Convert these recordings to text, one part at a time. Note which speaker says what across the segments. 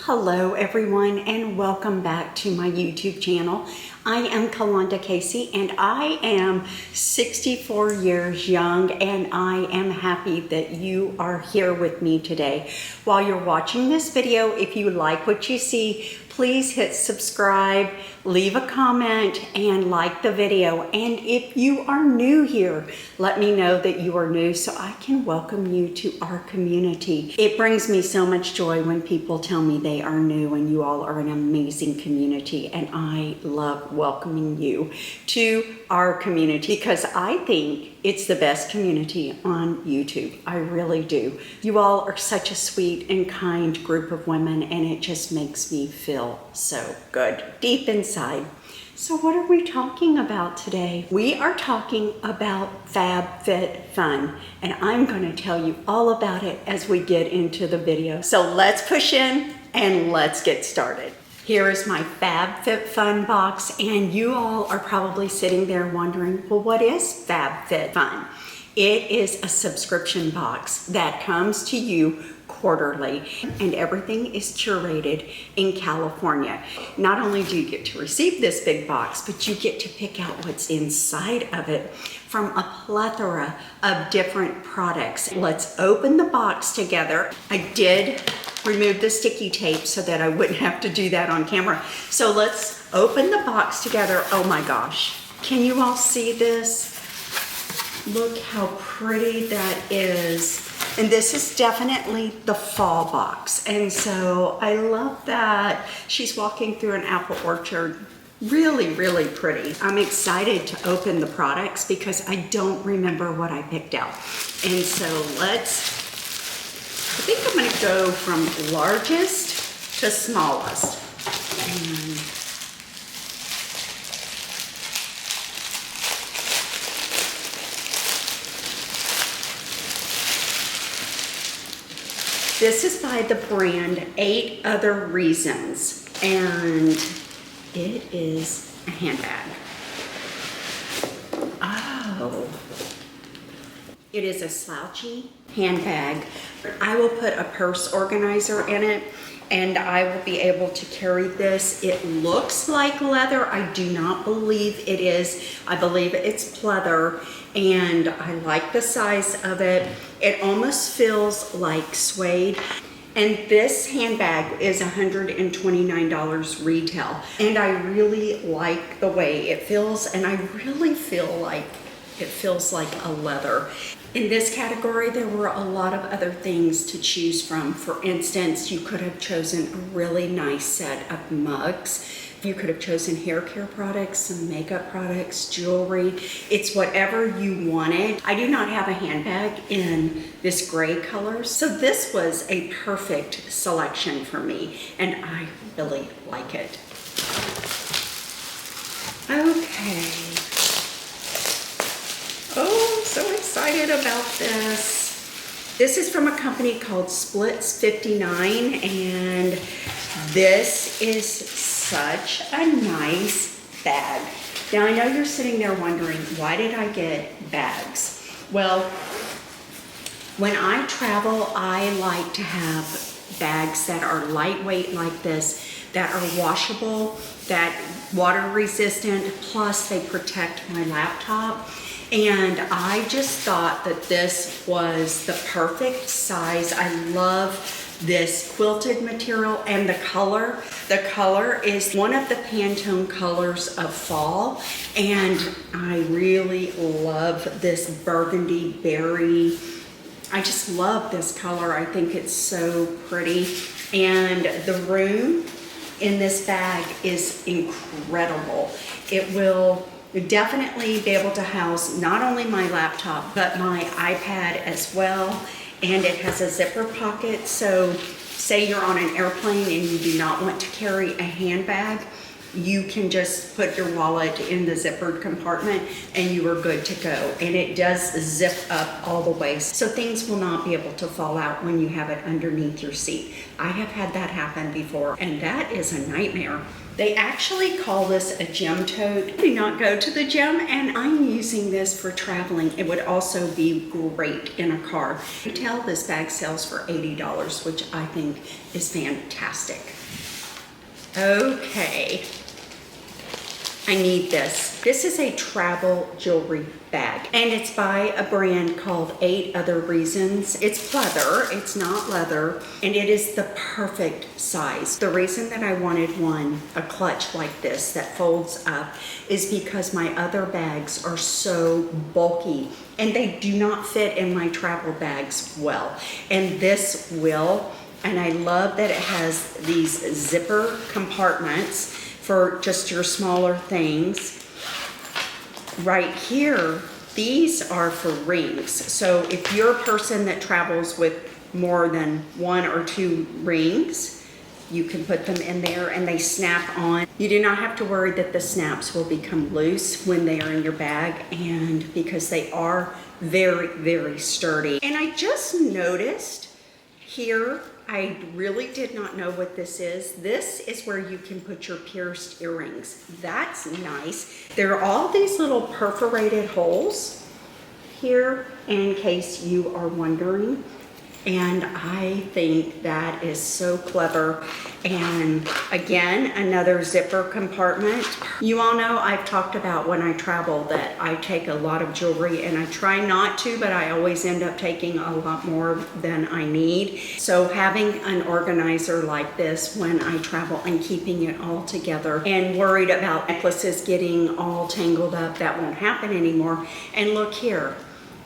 Speaker 1: Hello everyone and welcome back to my YouTube channel. I am Kalonda Casey and I am 64 years young and I am happy that you are here with me today. While you're watching this video, if you like what you see, please hit subscribe, leave a comment, and like the video. And if you are new here, let me know that you are new so I can welcome you to our community. It brings me so much joy when people tell me they are new, and you all are an amazing community, and I love welcoming you to our community because I think it's the best community on YouTube. I really do. You all are such a sweet and kind group of women, and it just makes me feel so good deep inside. So what are we talking about today? We are talking about Fabfitfun, and I'm going to tell you all about it as we get into the video. So let's push in and let's get started. Here is my Fabfitfun box, and you all are probably sitting there wondering, well, what is Fabfitfun? It is a subscription box that comes to you quarterly, and everything is curated in California. Not only do you get to receive this big box, but you get to pick out what's inside of it from a plethora of different products. Let's open the box together. I did remove the sticky tape so that I wouldn't have to do that on camera. So let's open the box together. Oh my gosh, can you all see this? Look how pretty that is. And this is definitely the fall box. And so I love that. She's walking through an apple orchard. Really, really pretty. I'm excited to open the products because I don't remember what I picked out. And so I think I'm gonna go from largest to smallest. And this is by the brand 8 Other Reasons, and it is a handbag. Oh. It is a slouchy handbag. I will put a purse organizer in it, and I will be able to carry this. It looks like leather. I do not believe it is. I believe it's pleather, and I like the size of it. It almost feels like suede. And this handbag is $129 retail. And I really like the way it feels, and I really feel like it feels like a leather. In this category, there were a lot of other things to choose from. For instance, you could have chosen a really nice set of mugs. You could have chosen hair care products, some makeup products, jewelry. It's whatever you wanted. I do not have a handbag in this gray color, so this was a perfect selection for me, and I really like it. Okay. Oh, I'm so excited about this. This is from a company called Splits 59, and this is such a nice bag. Now I know you're sitting there wondering, why did I get bags? Well, when I travel, I like to have bags that are lightweight like this, that are washable, that water resistant, plus they protect my laptop. And I just thought that this was the perfect size. I love this quilted material and the color. The color is one of the Pantone colors of fall, and I really love this burgundy berry. I just love this color. I think it's so pretty, and the room in this bag is incredible. It will definitely be able to house not only my laptop but my iPad as well, and it has a zipper pocket. So say you're on an airplane and you do not want to carry a handbag, you can just put your wallet in the zippered compartment and you are good to go. And it does zip up all the way, so things will not be able to fall out when you have it underneath your seat. I have had that happen before, and that is a nightmare. They actually call this a gym tote. I do not go to the gym, and I'm using this for traveling. It would also be great in a car. Retail, this bag sells for $80, which I think is fantastic. Okay, I need this. This is a travel jewelry bag, and it's by a brand called 8 Other Reasons. It's pleather, it's not leather, and it is the perfect size. The reason that I wanted a clutch like this that folds up, is because my other bags are so bulky and they do not fit in my travel bags well. And this will, and I love that it has these zipper compartments for just your smaller things. Right here, these are for rings. So if you're a person that travels with more than 1 or 2 rings, you can put them in there and they snap on. You do not have to worry that the snaps will become loose when they are in your bag, and because they are very, very sturdy. And I just noticed here, I really did not know what this is. This is where you can put your pierced earrings. That's nice. There are all these little perforated holes here in case you are wondering. And I think that is so clever. And again, another zipper compartment. You all know I've talked about when I travel that I take a lot of jewelry, and I try not to, but I always end up taking a lot more than I need. So having an organizer like this when I travel and keeping it all together, and worried about necklaces getting all tangled up, that won't happen anymore. And look here.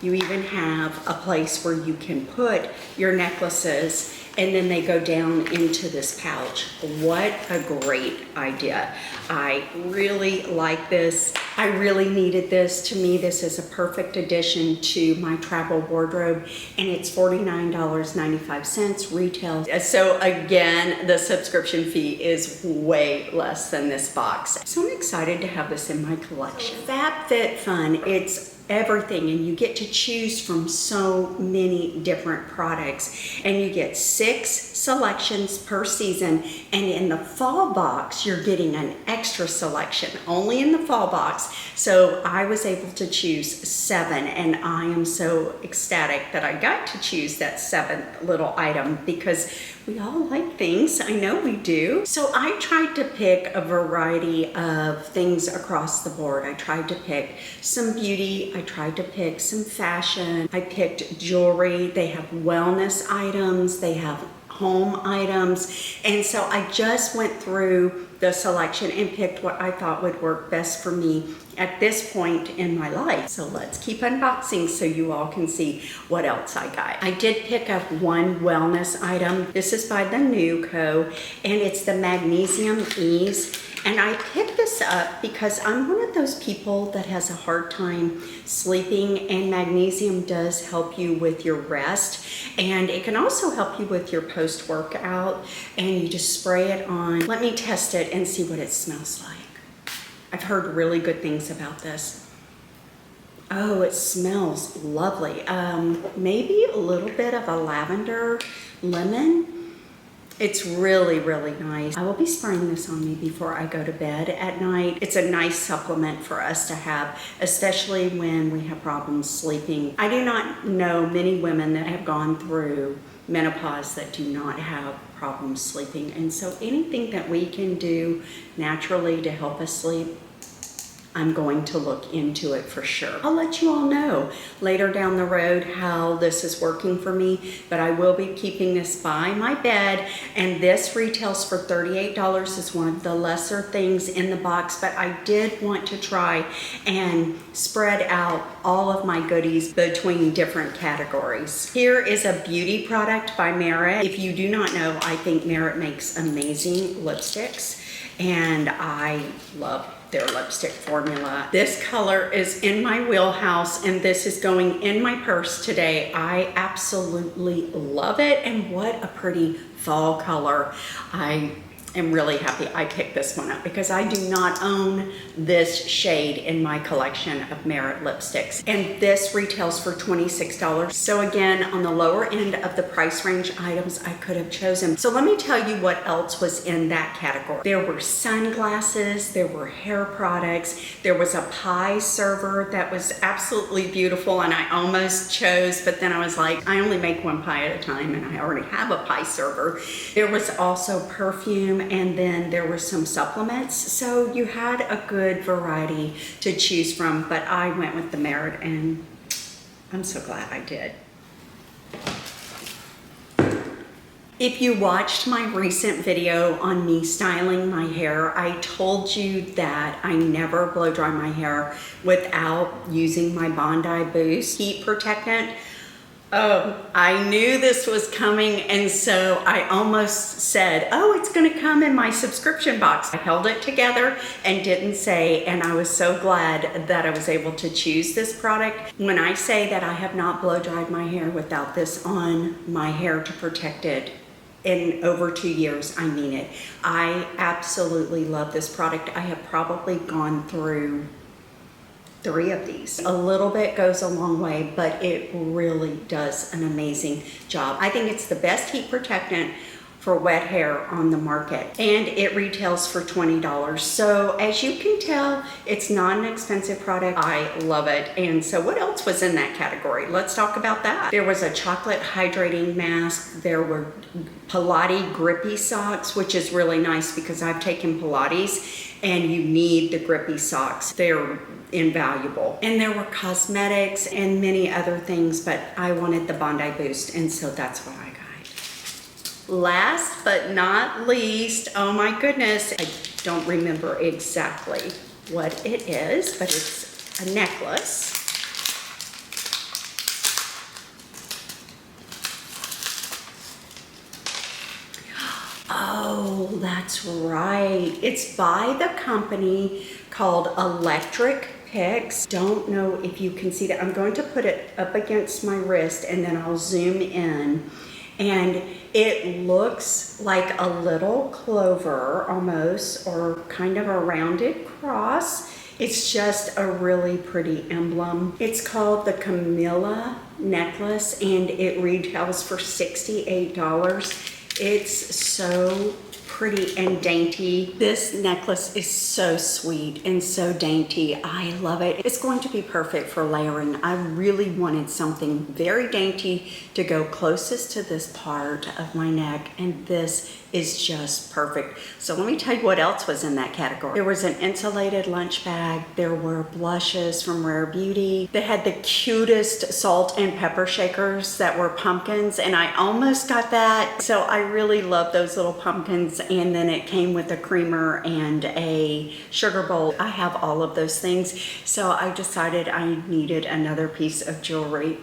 Speaker 1: You even have a place where you can put your necklaces, and then they go down into this pouch. What a great idea. I really like this. I really needed this. To me, this is a perfect addition to my travel wardrobe, and it's $49.95 retail. So again, the subscription fee is way less than this box. So I'm excited to have this in my collection. Fabfitfun, it's everything, and you get to choose from so many different products, and you get 6 selections per season. And in the fall box, you're getting an extra selection only in the fall box. So I was able to choose 7, and I am so ecstatic that I got to choose that 7th little item, because we all like things. I know we do. So I tried to pick a variety of things across the board. I tried to pick some beauty. I tried to pick some fashion. I picked jewelry. They have wellness items. They have home items. And so I just went through the selection and picked what I thought would work best for me at this point in my life. So let's keep unboxing so you all can see what else I got. I did pick up one wellness item. This is by the Nuco, and it's the Magnesium Ease. And I picked this up because I'm one of those people that has a hard time sleeping, and magnesium does help you with your rest, and it can also help you with your post-workout, and you just spray it on. Let me test it and see what it smells like. I've heard really good things about this. Oh, it smells lovely. Maybe a little bit of a lavender lemon. It's really, really nice. I will be spraying this on me before I go to bed at night. It's a nice supplement for us to have, especially when we have problems sleeping. I do not know many women that have gone through menopause that do not have problems sleeping. And so anything that we can do naturally to help us sleep, I'm going to look into it for sure. I'll let you all know later down the road how this is working for me, but I will be keeping this by my bed, and this retails for $38. It's one of the lesser things in the box, but I did want to try and spread out all of my goodies between different categories. Here is a beauty product by Merit. If you do not know, I think Merit makes amazing lipsticks, and I love their lipstick formula. This color is in my wheelhouse, and this is going in my purse today. I absolutely love it, and what a pretty fall color. I am really happy I picked this one up because I do not own this shade in my collection of Merit lipsticks. And this retails for $26. So again, on the lower end of the price range items I could have chosen. So let me tell you what else was in that category. There were sunglasses, there were hair products, there was a pie server that was absolutely beautiful and I almost chose, but then I was like, I only make one pie at a time and I already have a pie server. There was also perfume, and then there were some supplements. So you had a good variety to choose from, but I went with the Merit and I'm so glad I did. If you watched my recent video on me styling my hair, I told you that I never blow dry my hair without using my Bondi Boost heat protectant. Oh, I knew this was coming, and so I almost said, oh, it's gonna come in my subscription box. I held it together and didn't say, and I was so glad that I was able to choose this product. When I say that I have not blow dried my hair without this on my hair to protect it in over 2 years, I mean it. I absolutely love this product. I have probably gone through 3 of these. A little bit goes a long way, but it really does an amazing job. I think it's the best heat protectant for wet hair on the market, and it retails for $20. So as you can tell, it's not an expensive product. I love it. And so what else was in that category? Let's talk about that. There was a chocolate hydrating mask. There were Pilates grippy socks, which is really nice because I've taken Pilates and you need the grippy socks. They're invaluable. And there were cosmetics and many other things, but I wanted the Bondi Boost, and so that's what I got. Last but not least, oh my goodness, I don't remember exactly what it is, but it's a necklace. Oh, that's right. It's by the company called Electric Picks. Don't know if you can see that. I'm going to put it up against my wrist and then I'll zoom in. And it looks like a little clover almost, or kind of a rounded cross. It's just a really pretty emblem. It's called the Camilla necklace and it retails for $68. It's so pretty and dainty. This necklace is so sweet and so dainty. I love it. It's going to be perfect for layering. I really wanted something very dainty to go closest to this part of my neck, and this is just perfect. So let me tell you what else was in that category. There was an insulated lunch bag. There were blushes from Rare Beauty. They had the cutest salt and pepper shakers that were pumpkins, and I almost got that. So I really love those little pumpkins, and then it came with a creamer and a sugar bowl. I have all of those things, so I decided I needed another piece of jewelry.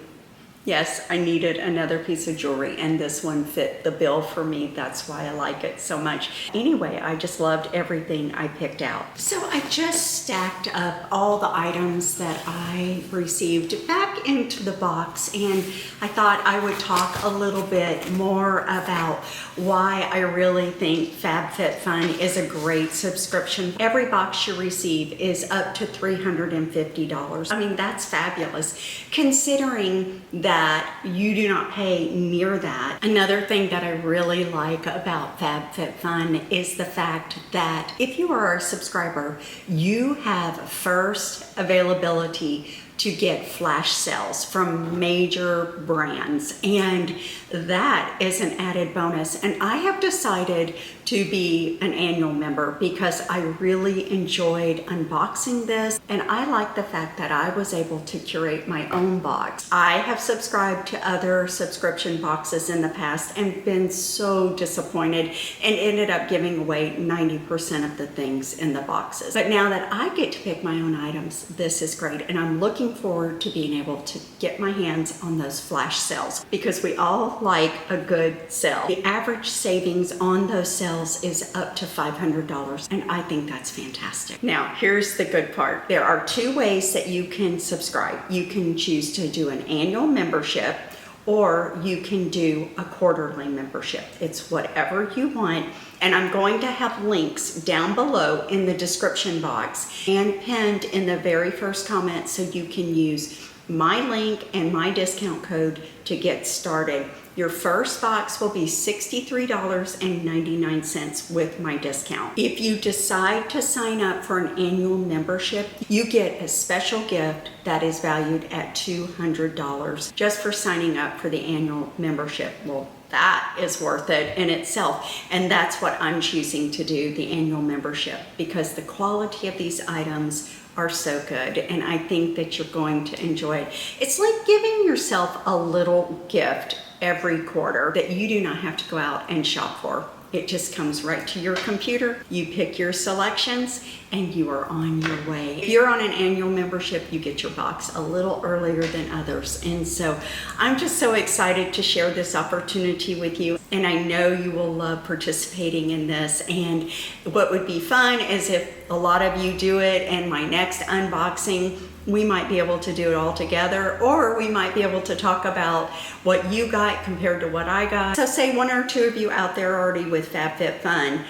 Speaker 1: Yes, I needed another piece of jewelry, and this one fit the bill for me. That's why I like it so much. Anyway, I just loved everything I picked out. So I just stacked up all the items that I received back into the box, and I thought I would talk a little bit more about why I really think Fabfitfun is a great subscription. Every box you receive is up to $350. I mean, that's fabulous, considering that you do not pay near that. Another thing that I really like about Fabfitfun is the fact that if you are a subscriber, you have first availability to get flash sales from major brands, and that is an added bonus. And I have decided to be an annual member because I really enjoyed unboxing this, and I like the fact that I was able to curate my own box. I have subscribed to other subscription boxes in the past and been so disappointed and ended up giving away 90% of the things in the boxes. But now that I get to pick my own items, this is great, and I'm looking forward to being able to get my hands on those flash sales because we all like a good sale. The average savings on those sales is up to $500, and I think that's fantastic. Now, here's the good part. There are 2 ways that you can subscribe. You can choose to do an annual membership, or you can do a quarterly membership. It's whatever you want. And I'm going to have links down below in the description box and pinned in the very first comment so you can use my link and my discount code to get started. Your first box will be $63.99 with my discount. If you decide to sign up for an annual membership, you get a special gift that is valued at $200 just for signing up for the annual membership. Well, that is worth it in itself. And that's what I'm choosing to do, the annual membership, because the quality of these items are so good, and I think that you're going to enjoy it. It's like giving yourself a little gift every quarter that you do not have to go out and shop for. It just comes right to your computer. You pick your selections and you are on your way. If you're on an annual membership, you get your box a little earlier than others. And so I'm just so excited to share this opportunity with you. And I know you will love participating in this. And what would be fun is if a lot of you do it, and my next unboxing, we might be able to do it all together, or we might be able to talk about what you got compared to what I got. So say one or two of you out there already with Fabfitfun,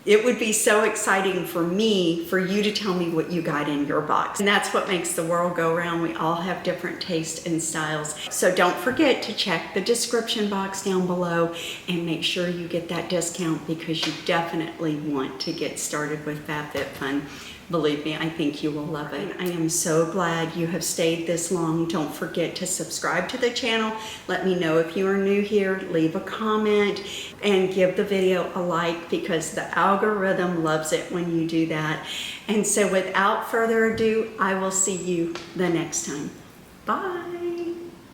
Speaker 1: it would be so exciting for me for you to tell me what you got in your box. And that's what makes the world go round. We all have different tastes and styles. So don't forget to check the description box down below and make sure you get that discount, because you definitely want to get started with Fabfitfun. Believe me, I think you will love it. I am so glad you have stayed this long. Don't forget to subscribe to the channel. Let me know if you are new here. Leave a comment and give the video a like, because the algorithm loves it when you do that. And so without further ado, I will see you the next time. Bye.